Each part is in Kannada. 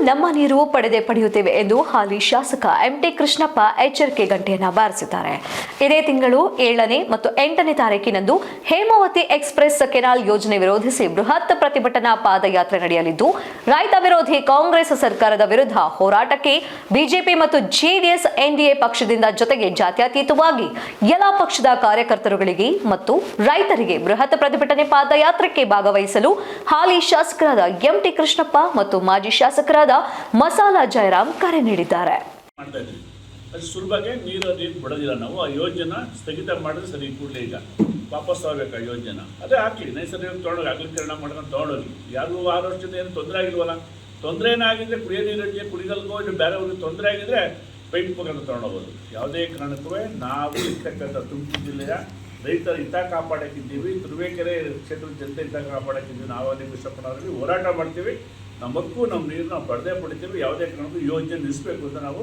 ನಮ್ಮ ನೀರು ಪಡೆಯುತ್ತೇವೆ ಎಂದು ಹಾಲಿ ಶಾಸಕ ಎಂಟಿ ಕೃಷ್ಣಪ್ಪ ಎಚ್ಚರಿಕೆ ಗಂಟೆಯನ್ನ ಬಾರಿಸಿದ್ದಾರೆ. ಇದೇ ತಿಂಗಳು 7ನೇ ಮತ್ತು 8ನೇ ತಾರೀಕಿನಂದು ಹೇಮಾವತಿ ಎಕ್ಸ್‌ಪ್ರೆಸ್ ಕೆನಾಲ್ ಯೋಜನೆ ವಿರೋಧಿಸಿ ಬೃಹತ್ ಪ್ರತಿಭಟನಾ ಪಾದಯಾತ್ರೆ ನಡೆಯಲಿದ್ದು, ರೈತ ವಿರೋಧಿ ಕಾಂಗ್ರೆಸ್ ಸರ್ಕಾರದ ವಿರುದ್ಧ ಹೋರಾಟಕ್ಕೆ ಬಿಜೆಪಿ ಮತ್ತು ಜೆಡಿಎಸ್ ಎನ್ಡಿಎ ಪಕ್ಷದಿಂದ ಜೊತೆಗೆ ಜಾತ್ಯತೀತವಾಗಿ ಎಲ್ಲ ಪಕ್ಷದ ಕಾರ್ಯಕರ್ತರುಗಳಿಗೆ ಮತ್ತು ರೈತರಿಗೆ ಬೃಹತ್ ಪ್ರತಿಭಟನೆ ಪಾದಯಾತ್ರೆಗೆ ಭಾಗವಹಿಸಲು ಹಾಲಿ ಶಾಸಕರಾದ ಎಂಟಿ ಕೃಷ್ಣಪ್ಪ ಮತ್ತು ಮಾಜಿ ಶಾಸಕರಾದ ಮಸಾಲಾ ಜಯರಾಮ್ ಕರೆ ನೀಡಿದ್ದಾರೆ. ಅದು ಸುಲಭಕ್ಕೆ ನೀರು ಬಿಡೋದಿಲ್ಲ. ನಾವು ಆ ಯೋಜನೆ ಸ್ಥಗಿತ ಮಾಡಿದ್ರೆ ಸರಿ, ಕೂಡಲೇ ಈಗ ವಾಪಸ್ ಆಗಬೇಕು ಆ ಯೋಜನೆ. ಅದೇ ಹಾಕಿ ನೈಸರ್ಗಿಕ ತೊಗೊಂಡೋಗಿ ಅಗಲೀಕರಣ ಮಾಡ್ಕೊಂಡು ತೊಗೊಂಡೋಗಿ. ಯಾರಿಗೂ 6 ವರ್ಷದ ಏನು ತೊಂದರೆ ಆಗಿಲ್ವಲ್ಲ. ತೊಂದರೆ ಏನಾಗಿದ್ರೆ ಕುಡಿಯೋ ನೀರಿಗೆ ಕುಡಿಗಲ್ಗೋ ಇಲ್ಲಿ ಬೇರೆಯವ್ರಿಗೆ ತೊಂದರೆ ಆಗಿದ್ರೆ ಪೈಪ್ ಮುಖಾಂತರ ತೊಗೊಂಡೋಗ್ಬೋದು. ಯಾವುದೇ ಕಾರಣಕ್ಕೂ ನಾವು ಇರ್ತಕ್ಕಂಥ ತುಮಕೂರು ಜಿಲ್ಲೆಯ ರೈತರ ಹಿತ ಕಾಪಾಡೋಕ್ಕಿದ್ದೀವಿ. ತುರುವೇಕೆರೆ ಕ್ಷೇತ್ರದ ಜನತೆ ಹಿತ ಕಾಪಾಡೋಕ್ಕಿದ್ದೀವಿ. ನಾವು ಅದಕ್ಕೆ ಇಷ್ಟಪಡೋದ್ರಲ್ಲಿ ಹೋರಾಟ ಮಾಡ್ತೀವಿ. ನಮಗೂ ನಮ್ಮ ನೀರು ನಾವು ಪಡೆದೇ ಪಡಿತೀವಿ. ಯಾವುದೇ ಕಾರಣಕ್ಕೂ ಯೋಜನೆ ನಿಲ್ಲಿಸಬೇಕು ಅಂತ ನಾವು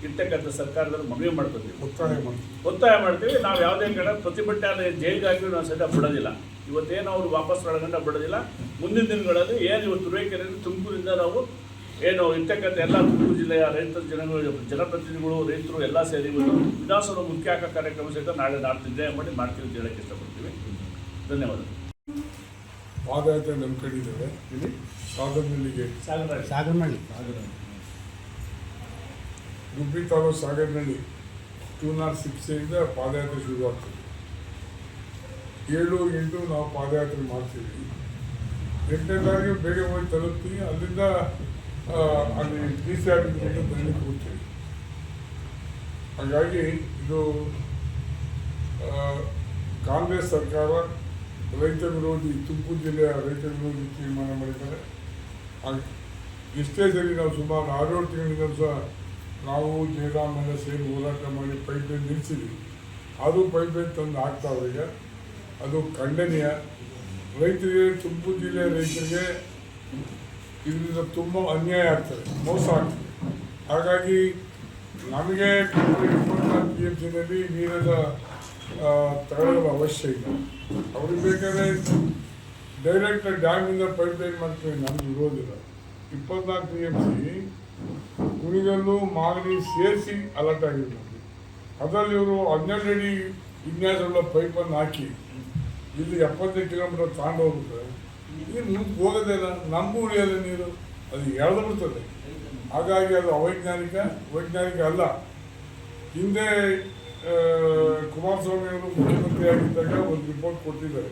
ಇರ್ತಕ್ಕಂಥ ಸರ್ಕಾರದಲ್ಲಿ ಮನವಿ ಮಾಡ್ಕೊತೀವಿ, ಒತ್ತಾಯ ಮಾಡ್ತೀವಿ. ನಾವು ಯಾವುದೇ ಕಾರಣ ಪ್ರತಿಭಟನೆ ಜೈಲಿಗಾಗಿ ನಾವು ಸಹಿತ ಬಿಡೋದಿಲ್ಲ. ಇವತ್ತೇನು ಅವರು ವಾಪಸ್ ಒಳಗಂಡ ಬಿಡೋದಿಲ್ಲ. ಮುಂದಿನ ದಿನಗಳಲ್ಲಿ ಏನು ಇವತ್ತು ತುರುವೇಕೆರೆಯಲ್ಲಿ ತುಮಕೂರಿಂದ ನಾವು ಏನು ಇರ್ತಕ್ಕಂಥ ಎಲ್ಲ ತುಮಕೂರು ಜಿಲ್ಲೆಯ ರೈತರ ಜನಪ್ರತಿನಿಧಿಗಳು ರೈತರು ಎಲ್ಲ ಸೇರಿ ವಿಧಾನಸೌಧ ಮುಖ್ಯ ಕಾರ್ಯಕ್ರಮ ಸಹಿತ ನಾಳೆ ನಿರ್ಣಯ ಮಾಡ್ತೀವಿ ಅಂತ ಹೇಳಕ್ಕೆ ಇಷ್ಟಪಡ್ತೀವಿ. ಧನ್ಯವಾದಗಳು. ಪಾದಯಾತ್ರೆ ನಮ್ಮ ಕಡೆ ಇದ್ದಾವೆ. ಇಲ್ಲಿ ಸಾಗರನಹಳ್ಳಿಗೆ ಗುಬ್ಬಿ ತಾಲೂಕು ಸಾಗರನಹಳ್ಳಿ 206 ಪಾದಯಾತ್ರೆ ಶುರುವಾಗ್ತದೆ. 7, 8 ನಾವು ಪಾದಯಾತ್ರೆ ಮಾಡ್ತೀವಿ. 8ನೇ ತಾರೀಕು ಬೇಗ ಹೋಗಿ ತಲುಪ್ತೀವಿ. ಅಲ್ಲಿಂದ ಅಲ್ಲಿ DCR ನಲ್ಲಿ ಕೂಡ್ತೀವಿ. ಹಾಗಾಗಿ ಇದು ಕಾಂಗ್ರೆಸ್ ಸರ್ಕಾರ ರೈತ ವಿರೋಧಿ, ತುಮಕೂರು ಜಿಲ್ಲೆಯ ರೈತ ವಿರೋಧಿ ತೀರ್ಮಾನ ಮಾಡಿದ್ದಾರೆ. ಇಷ್ಟೇ ಸರಿ ನಾವು ಸುಮಾರು 6-7 ತಿಂಗಳಿಂದ ಸಹ ನಾವು ಜಯರಾಮ್ ಎಲ್ಲ ಸೇರಿ ಹೋರಾಟ ಮಾಡಿ ಪೈಪ್ಲೈನ್ ನಿಲ್ಲಿಸಿದ್ವಿ. ಅದು ಪೈಪ್ಲೈನ್ ತಂದು ಹಾಕ್ತಾವ್ರೆ. ಈಗ ಅದು ಖಂಡನೀಯ. ರೈತರಿಗೆ, ತುಮಕೂರು ಜಿಲ್ಲೆಯ ರೈತರಿಗೆ ಇದರಿಂದ ತುಂಬ ಅನ್ಯಾಯ ಆಗ್ತದೆ, ಮೋಸ ಆಗ್ತದೆ. ಹಾಗಾಗಿ ನಮಗೆ 24 TMCನಲ್ಲಿ ನೀರಿನ ತಗೊಳ್ಳೋದು ಅವಶ್ಯ ಇಲ್ಲ. ಅವ್ರಿಗೆ ಬೇಕಾದ್ರೆ ಡೈರೆಕ್ಟ್ ಡ್ಯಾಮಿಂದ ಪೈಪ್ಲೈನ್ ಮಾಡ್ತೀವಿ, ನಮ್ಗೆ ಇರೋದಿಲ್ಲ. 24 TMC ಕುಣಿಗಲ್ಲು ಮಾಗಡಿ ಸೇರಿಸಿ ಅಲರ್ಟ್ ಆಗಿದೆ. ಅದರಲ್ಲಿ ಇವರು 12 ಅಡಿ ವಿನ್ಯಾಸಗಳ ಪೈಪನ್ನು ಹಾಕಿ ಇಲ್ಲಿ 75 ಕಿಲೋಮೀಟರ್ ತಗೊಂಡು ಹೋಗ್ಬಿಟ್ರೆ ನೀರು ಮುಂದೆ ಹೋಗೋದೇ ಇಲ್ಲ, ನಮಗೂ ಉಳಿಯೋದು ನೀರು, ಅದು ಎಳೆದು ಬಿಡ್ತದೆ. ಹಾಗಾಗಿ ಅದು ವೈಜ್ಞಾನಿಕ ಅಲ್ಲ. ಹಿಂದೆ ಕುಮಾರಸ್ವಾಮಿ ಅವರು ಮುಖ್ಯಮಂತ್ರಿ ಆಗಿದ್ದಾಗ ಒಂದು ರಿಪೋರ್ಟ್ ಕೊಟ್ಟಿದ್ದಾರೆ.